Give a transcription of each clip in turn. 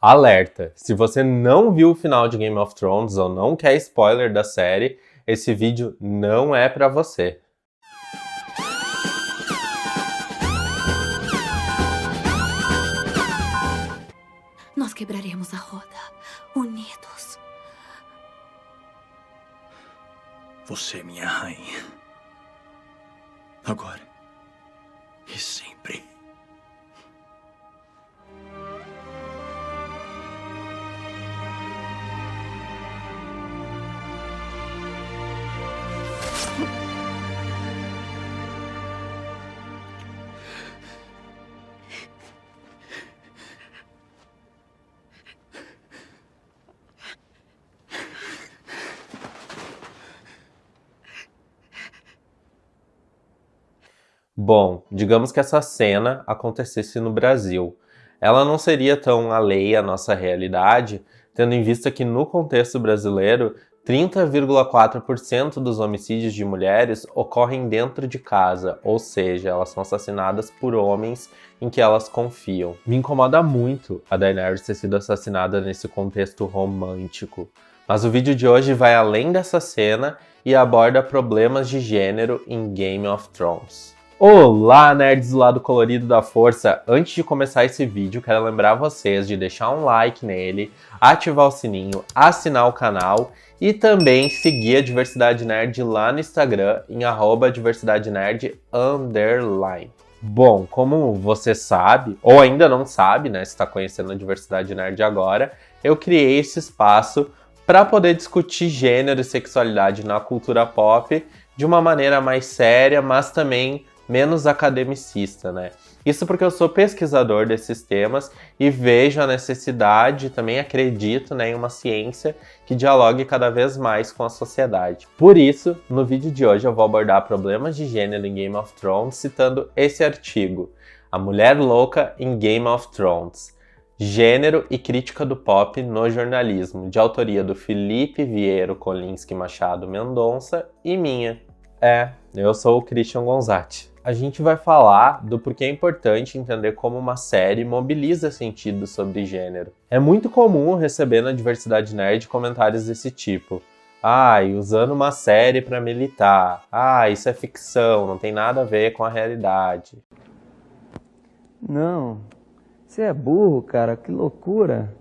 Alerta! Se você não viu o final de Game of Thrones ou não quer spoiler da série, esse vídeo não é pra você. Nós quebraremos a roda, unidos. Você é minha rainha. Agora e sempre. Bom, digamos que essa cena acontecesse no Brasil. Ela não seria tão alheia à nossa realidade, tendo em vista que no contexto brasileiro, 30,4% dos homicídios de mulheres ocorrem dentro de casa, ou seja, elas são assassinadas por homens em que elas confiam. Me incomoda muito a Daenerys ter sido assassinada nesse contexto romântico. Mas o vídeo de hoje vai além dessa cena e aborda problemas de gênero em Game of Thrones. Olá, nerds do lado colorido da força! Antes de começar esse vídeo, quero lembrar vocês de deixar um like nele, ativar o sininho, assinar o canal e também seguir a Diversidade Nerd lá no Instagram, em @diversidade_nerd_. Bom, como você sabe, ou ainda não sabe, né, se está conhecendo a Diversidade Nerd agora, eu criei esse espaço para poder discutir gênero e sexualidade na cultura pop de uma maneira mais séria, mas também menos academicista, né? Isso porque eu sou pesquisador desses temas e vejo a necessidade, também acredito, né, em uma ciência que dialogue cada vez mais com a sociedade. Por isso, no vídeo de hoje eu vou abordar problemas de gênero em Game of Thrones citando esse artigo, A Mulher Louca em Game of Thrones, Gênero e Crítica do Pop no Jornalismo, de autoria do Felipe Viero Kolinski Machado Mendonça e minha. Eu sou o Christian Gonzatti. A gente vai falar do porquê é importante entender como uma série mobiliza sentidos sobre gênero. É muito comum receber na Diversidade Nerd comentários desse tipo. Usando uma série para militar. Isso é ficção, não tem nada a ver com a realidade. Não, você é burro, cara, que loucura.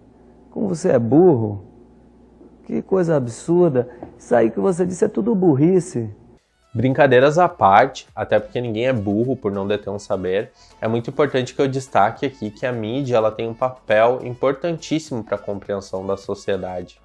Como você é burro. Que coisa absurda. Isso aí que você disse é tudo burrice. Brincadeiras à parte, até porque ninguém é burro por não deter um saber, é muito importante que eu destaque aqui que a mídia ela tem um papel importantíssimo para a compreensão da sociedade.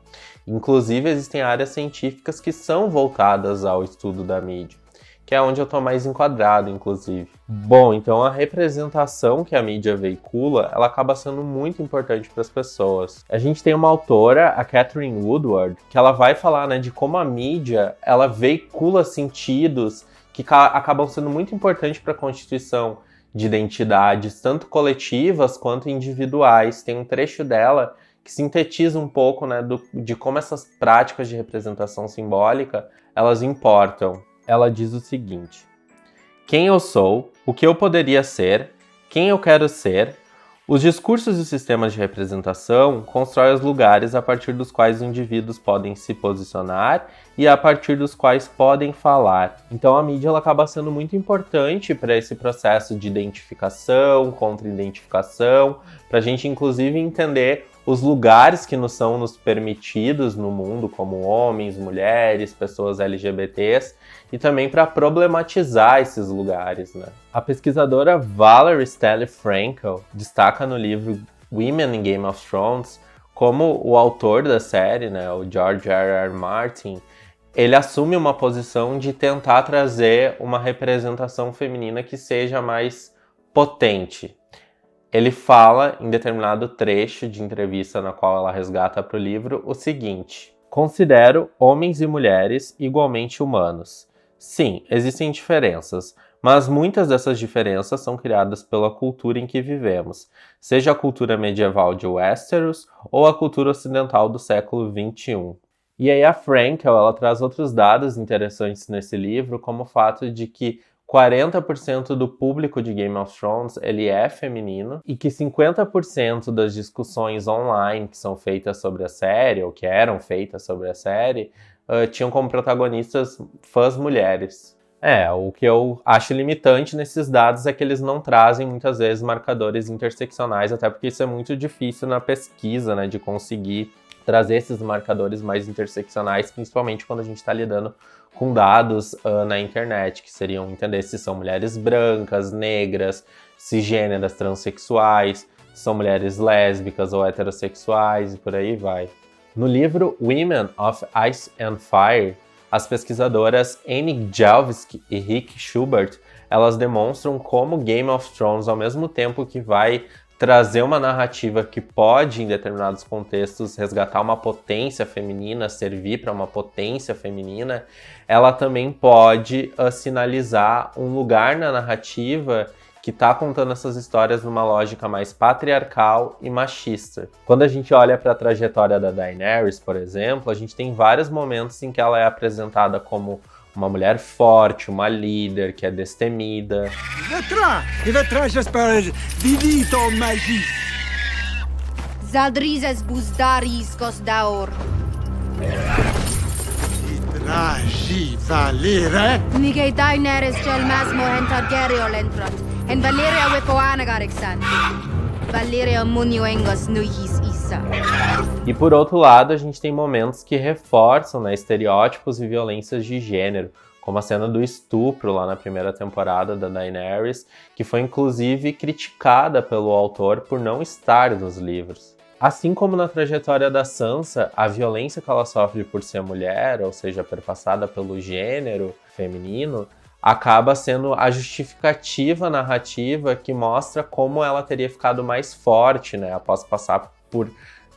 Inclusive, existem áreas científicas que são voltadas ao estudo da mídia, que é onde eu estou mais enquadrado, inclusive. Bom, então a representação que a mídia veicula, ela acaba sendo muito importante para as pessoas. A gente tem uma autora, a Catherine Woodward, que ela vai falar, né, de como a mídia, ela veicula sentidos que acabam sendo muito importantes para a constituição de identidades, tanto coletivas quanto individuais. Tem um trecho dela que sintetiza um pouco, né, de como essas práticas de representação simbólica, elas importam. Ela diz o seguinte: quem eu sou, o que eu poderia ser, quem eu quero ser, os discursos e os sistemas de representação constroem os lugares a partir dos quais os indivíduos podem se posicionar e a partir dos quais podem falar. Então a mídia ela acaba sendo muito importante para esse processo de identificação, contra-identificação, para a gente inclusive entender os lugares que nos são permitidos no mundo, como homens, mulheres, pessoas LGBTs, e também para problematizar esses lugares, né? A pesquisadora Valerie Stelly Frankel destaca no livro Women in Game of Thrones como o autor da série, né, o George R.R. Martin, ele assume uma posição de tentar trazer uma representação feminina que seja mais potente. Ele fala, em determinado trecho de entrevista na qual ela resgata para o livro, o seguinte: considero homens e mulheres igualmente humanos. Sim, existem diferenças, mas muitas dessas diferenças são criadas pela cultura em que vivemos, seja a cultura medieval de Westeros ou a cultura ocidental do século XXI. E aí a Frankel, ela traz outros dados interessantes nesse livro, como o fato de que 40% do público de Game of Thrones ele é feminino e que 50% das discussões online que são feitas sobre a série, ou que eram feitas sobre a série, tinham como protagonistas fãs mulheres. O que eu acho limitante nesses dados é que eles não trazem muitas vezes marcadores interseccionais, até porque isso é muito difícil na pesquisa, né, de conseguir trazer esses marcadores mais interseccionais, principalmente quando a gente está lidando com dados na internet, que seriam entender se são mulheres brancas, negras, cisgêneras, transexuais, se são mulheres lésbicas ou heterossexuais e por aí vai. No livro Women of Ice and Fire, as pesquisadoras Annie Jelvsky e Rick Schubert, elas demonstram como Game of Thrones, ao mesmo tempo que vai trazer uma narrativa que pode, em determinados contextos, resgatar uma potência feminina, servir para uma potência feminina, ela também pode sinalizar um lugar na narrativa que está contando essas histórias numa lógica mais patriarcal e machista. Quando a gente olha para a trajetória da Daenerys, por exemplo, a gente tem vários momentos em que ela é apresentada como uma mulher forte, uma líder, que é destemida. Zaldrizes buzdaris cosdaor. Nigei Daenerys gel masmo entar geriol entrat. En Valeria wepoanagarexan. Valeria munioengos nuihis issa. E por outro lado, a gente tem momentos que reforçam, né, estereótipos e violências de gênero, como a cena do estupro lá na primeira temporada da Daenerys, que foi inclusive criticada pelo autor por não estar nos livros. Assim como na trajetória da Sansa, a violência que ela sofre por ser mulher, ou seja, perpassada pelo gênero feminino, acaba sendo a justificativa narrativa que mostra como ela teria ficado mais forte, né, após passar por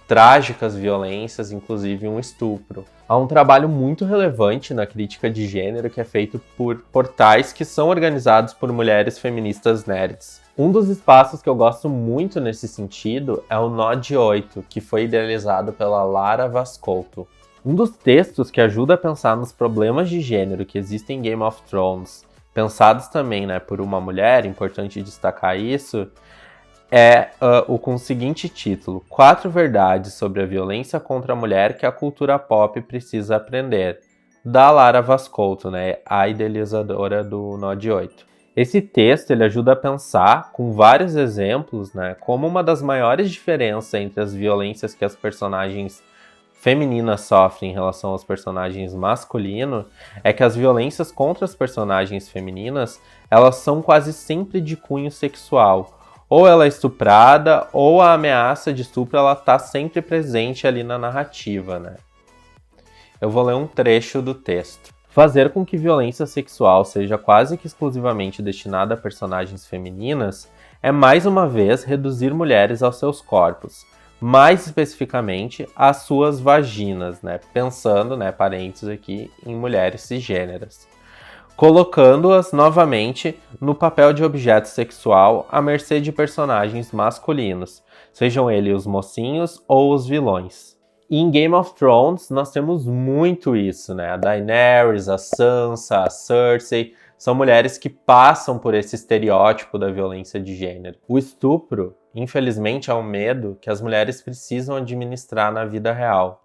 trágicas violências, inclusive um estupro. Há um trabalho muito relevante na crítica de gênero que é feito por portais que são organizados por mulheres feministas nerds. Um dos espaços que eu gosto muito nesse sentido é o Nod 8, que foi idealizado pela Lara Vascolto. Um dos textos que ajuda a pensar nos problemas de gênero que existem em Game of Thrones, pensados também, né, por uma mulher, importante destacar isso, é com o seguinte título: 4 verdades sobre a violência contra a mulher que a cultura pop precisa aprender, da Lara Vascolto, né, a idealizadora do Nod 8. Esse texto ele ajuda a pensar, com vários exemplos, né, como uma das maiores diferenças entre as violências que as personagens femininas sofrem em relação aos personagens masculinos é que as violências contra as personagens femininas, elas são quase sempre de cunho sexual. Ou ela é estuprada, ou a ameaça de estupro ela está sempre presente ali na narrativa, né? Eu vou ler um trecho do texto. Fazer com que violência sexual seja quase que exclusivamente destinada a personagens femininas é mais uma vez reduzir mulheres aos seus corpos, mais especificamente às suas vaginas, né? Pensando, né, parênteses aqui, em mulheres cisgêneras, colocando-as novamente no papel de objeto sexual à mercê de personagens masculinos, sejam eles os mocinhos ou os vilões. E em Game of Thrones nós temos muito isso, né? A Daenerys, a Sansa, a Cersei são mulheres que passam por esse estereótipo da violência de gênero. O estupro, infelizmente, é um medo que as mulheres precisam administrar na vida real.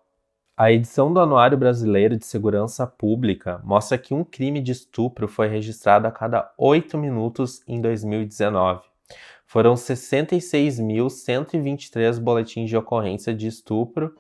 A edição do Anuário Brasileiro de Segurança Pública mostra que um crime de estupro foi registrado a cada 8 minutos em 2019. Foram 66.123 boletins de ocorrência de estupro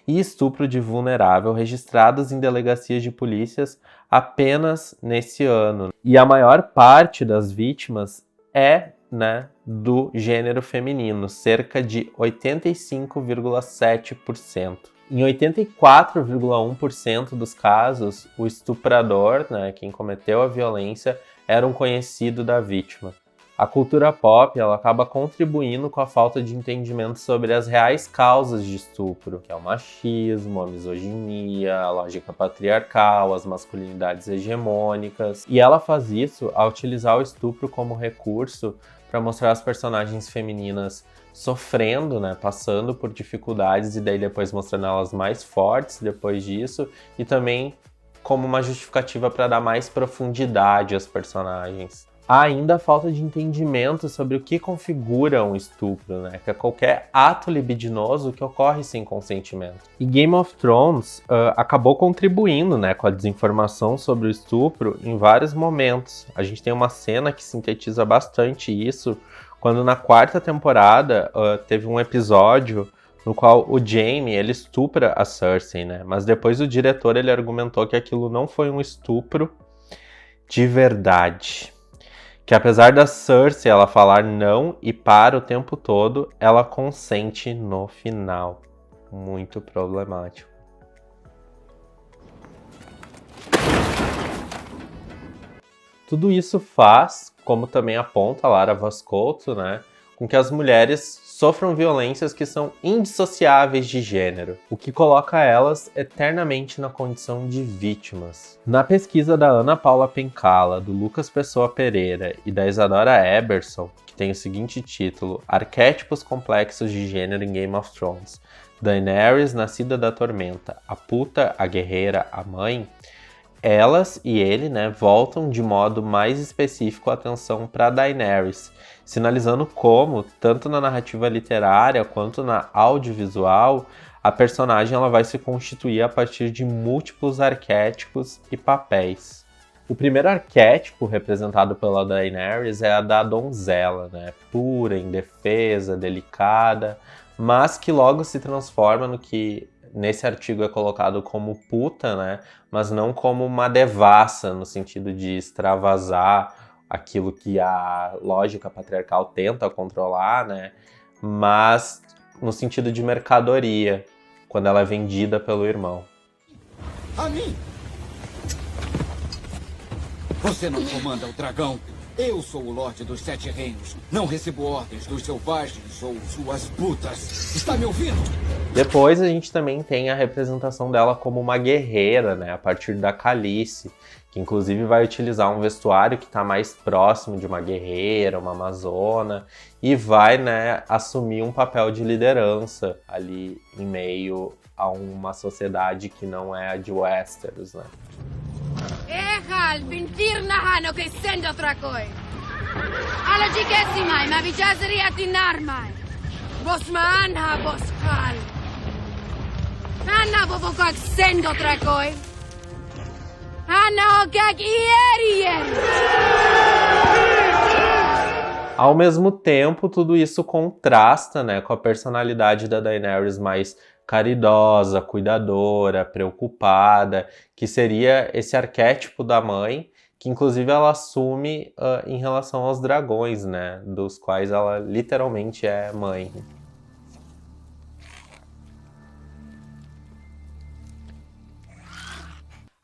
e estupro de vulnerável registrados em delegacias de polícias apenas nesse ano. E a maior parte das vítimas é, né, do gênero feminino, cerca de 85,7%. Em 84,1% dos casos, o estuprador, né, quem cometeu a violência, era um conhecido da vítima. A cultura pop ela acaba contribuindo com a falta de entendimento sobre as reais causas de estupro, que é o machismo, a misoginia, a lógica patriarcal, as masculinidades hegemônicas. E ela faz isso ao utilizar o estupro como recurso para mostrar as personagens femininas sofrendo, né, passando por dificuldades e daí depois mostrando elas mais fortes depois disso, e também como uma justificativa para dar mais profundidade aos personagens. Há ainda a falta de entendimento sobre o que configura um estupro, né? Que é qualquer ato libidinoso que ocorre sem consentimento. E Game of Thrones acabou contribuindo, né, com a desinformação sobre o estupro em vários momentos. A gente tem uma cena que sintetiza bastante isso, quando na 4ª temporada teve um episódio no qual o Jaime, ele estupra a Cersei, né? Mas depois o diretor, ele argumentou que aquilo não foi um estupro de verdade. Que apesar da Cersei ela falar não e para o tempo todo, ela consente no final. Muito problemático. Tudo isso faz, como também aponta Lara Vascolto, né, com que as mulheres sofram violências que são indissociáveis de gênero, o que coloca elas eternamente na condição de vítimas. Na pesquisa da Ana Paula Pencala, do Lucas Pessoa Pereira e da Isadora Eberson, que tem o seguinte título: Arquétipos complexos de gênero em Game of Thrones, Daenerys, nascida da tormenta, a puta, a guerreira, a mãe, elas e ele, né, voltam de modo mais específico a atenção para Daenerys, sinalizando como, tanto na narrativa literária quanto na audiovisual, a personagem ela vai se constituir a partir de múltiplos arquétipos e papéis. O primeiro arquétipo representado pela Daenerys é a da donzela, né, pura, indefesa, delicada, mas que logo se transforma no que nesse artigo é colocado como puta, né, mas não como uma devassa, no sentido de extravasar aquilo que a lógica patriarcal tenta controlar, né? Mas no sentido de mercadoria, quando ela é vendida pelo irmão. A mim! Você não comanda o dragão. Eu sou o Lorde dos Sete Reinos. Não recebo ordens dos selvagens ou suas putas. Está me ouvindo? Depois a gente também tem a representação dela como uma guerreira, né? A partir da Khaleesi, que inclusive vai utilizar um vestuário que está mais próximo de uma guerreira, uma amazona, e vai, né, assumir um papel de liderança ali em meio a uma sociedade que não é a de Westeros, né? Ehal, bintir nahano que sendo trakoi. Ala jigesimai, ma vijazri atinarmai. Bosma anha boskal. Anna bobokak sendo trakoi. Anna ogak ieri. Ao mesmo tempo, tudo isso contrasta, né, com a personalidade da Daenerys mais caridosa, cuidadora, preocupada, que seria esse arquétipo da mãe, que inclusive ela assume em relação aos dragões, né, dos quais ela literalmente é mãe.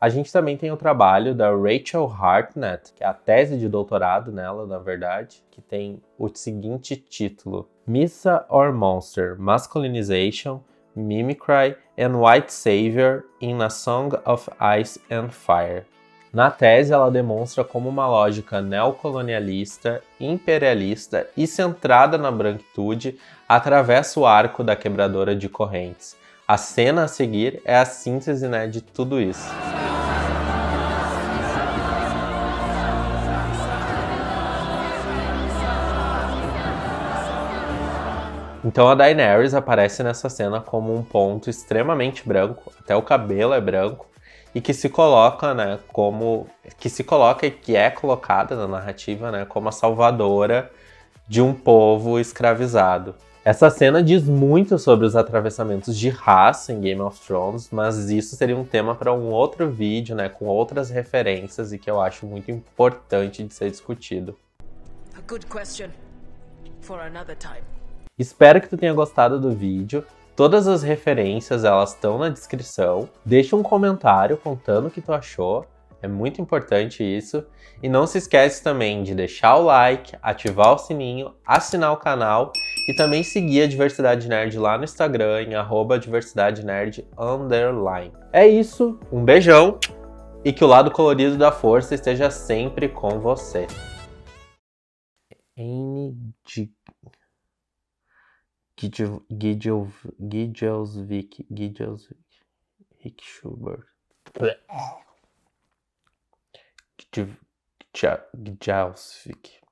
A gente também tem o trabalho da Rachel Hartnett, que é a tese de doutorado nela, na verdade, que tem o seguinte título: Missa or Monster, Masculinization, Mimicry and White Savior in A Song of Ice and Fire. Na tese, ela demonstra como uma lógica neocolonialista, imperialista e centrada na branquitude atravessa o arco da quebradora de correntes. A cena a seguir é a síntese, né, de tudo isso. Então a Daenerys aparece nessa cena como um ponto extremamente branco, até o cabelo é branco, e que se coloca, né, e que é colocada na narrativa, né, como a salvadora de um povo escravizado. Essa cena diz muito sobre os atravessamentos de raça em Game of Thrones, mas isso seria um tema para um outro vídeo, né, com outras referências e que eu acho muito importante de ser discutido. A good question for another time. Espero que tu tenha gostado do vídeo. Todas as referências elas estão na descrição. Deixa um comentário contando o que tu achou. É muito importante isso. E não se esquece também de deixar o like, ativar o sininho, assinar o canal e também seguir a Diversidade Nerd lá no Instagram em @diversidade_nerd_. É isso, um beijão e que o lado colorido da força esteja sempre com você. Gijelsvik Schubert. Gjalsvik.